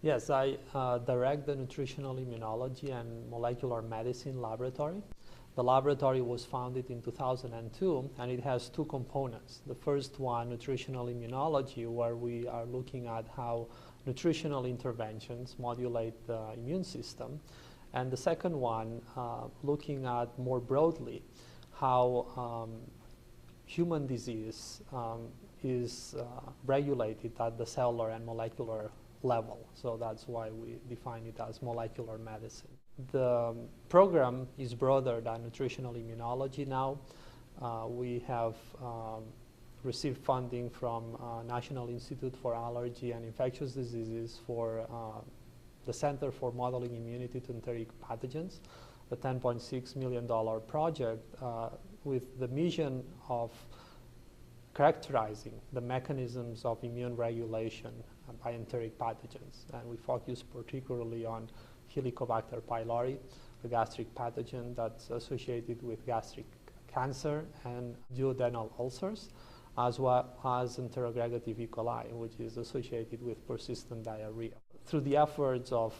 Yes, I direct the nutritional immunology and molecular medicine laboratory. The laboratory was founded in 2002, and it has two components. The first one, nutritional immunology, where we are looking at how nutritional interventions modulate the immune system. And the second one, looking at more broadly how human disease is regulated at the cellular and molecular level. So that's why we define it as molecular medicine. The program is broader than nutritional immunology now. We have received funding from National Institute for Allergy and Infectious Diseases for the Center for Modeling Immunity to Enteric Pathogens, a $10.6 million project with the mission of characterizing the mechanisms of immune regulation by enteric pathogens. And we focus particularly on Helicobacter pylori, a gastric pathogen that's associated with gastric cancer and duodenal ulcers, as well as Enteroaggregative E. coli, which is associated with persistent diarrhea. Through the efforts of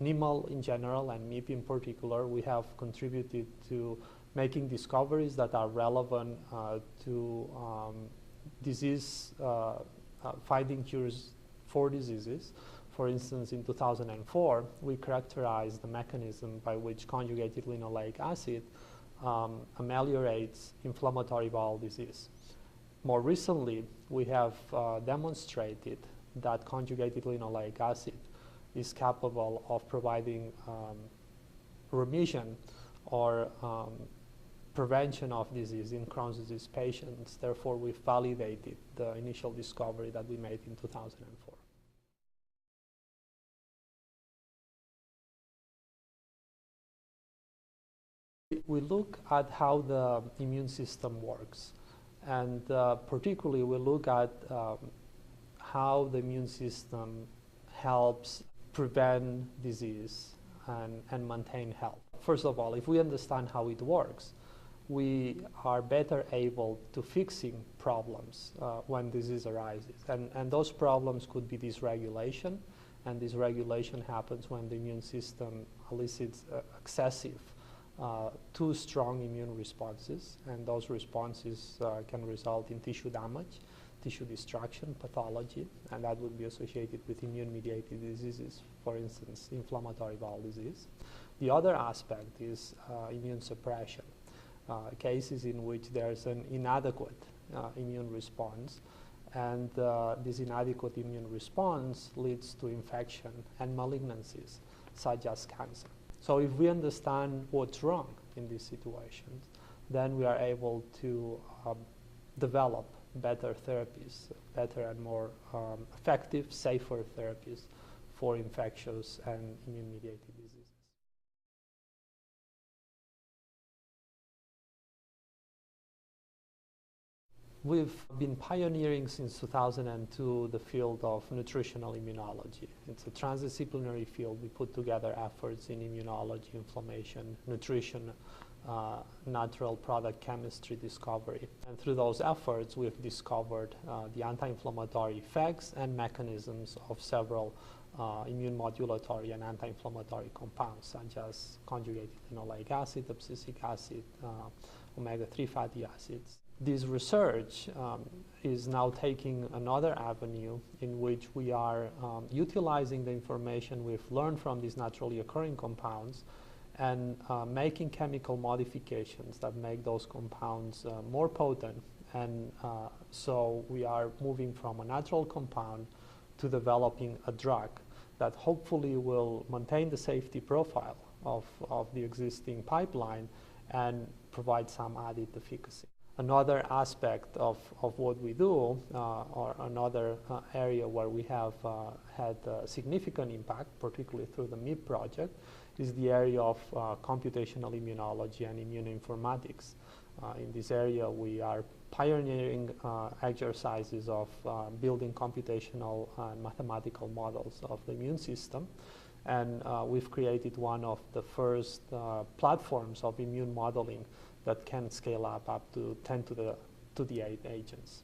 NIML in general and MIP in particular, we have contributed to making discoveries that are relevant to disease, finding cures for diseases. For instance, in 2004, we characterized the mechanism by which conjugated linoleic acid ameliorates inflammatory bowel disease. More recently, we have demonstrated that conjugated linoleic acid is capable of providing remission or prevention of disease in Crohn's disease patients. Therefore, we validated the initial discovery that we made in 2004. We look at how the immune system works, and particularly we look at how the immune system helps prevent disease and maintain health. First of all, if we understand how it works, we are better able to fixing problems when disease arises. And those problems could be dysregulation, and dysregulation happens when the immune system elicits excessive, too strong immune responses, and those responses can result in tissue damage, tissue destruction, pathology, and that would be associated with immune-mediated diseases, for instance, inflammatory bowel disease. The other aspect is immune suppression. Cases in which there's an inadequate immune response, and this inadequate immune response leads to infection and malignancies, such as cancer. So if we understand what's wrong in these situations, then we are able to develop better therapies, better and more effective, safer therapies for infectious and immune-mediated diseases. We've been pioneering since 2002 the field of nutritional immunology. It's a transdisciplinary field. We put together efforts in immunology, inflammation, nutrition, natural product chemistry discovery. And through those efforts, we've discovered the anti-inflammatory effects and mechanisms of several immune modulatory and anti-inflammatory compounds, such as conjugated linoleic acid, abscisic acid, omega-3 fatty acids. This research is now taking another avenue in which we are utilizing the information we've learned from these naturally occurring compounds and making chemical modifications that make those compounds more potent. And so we are moving from a natural compound to developing a drug that hopefully will maintain the safety profile of the existing pipeline and provide some added efficacy. Another aspect of what we do, or another area where we have had significant impact, particularly through the MIP project, is the area of computational immunology and immunoinformatics. In this area, we are pioneering exercises of building computational and mathematical models of the immune system. And we've created one of the first platforms of immune modeling that can scale up to 10 to the 8 agents.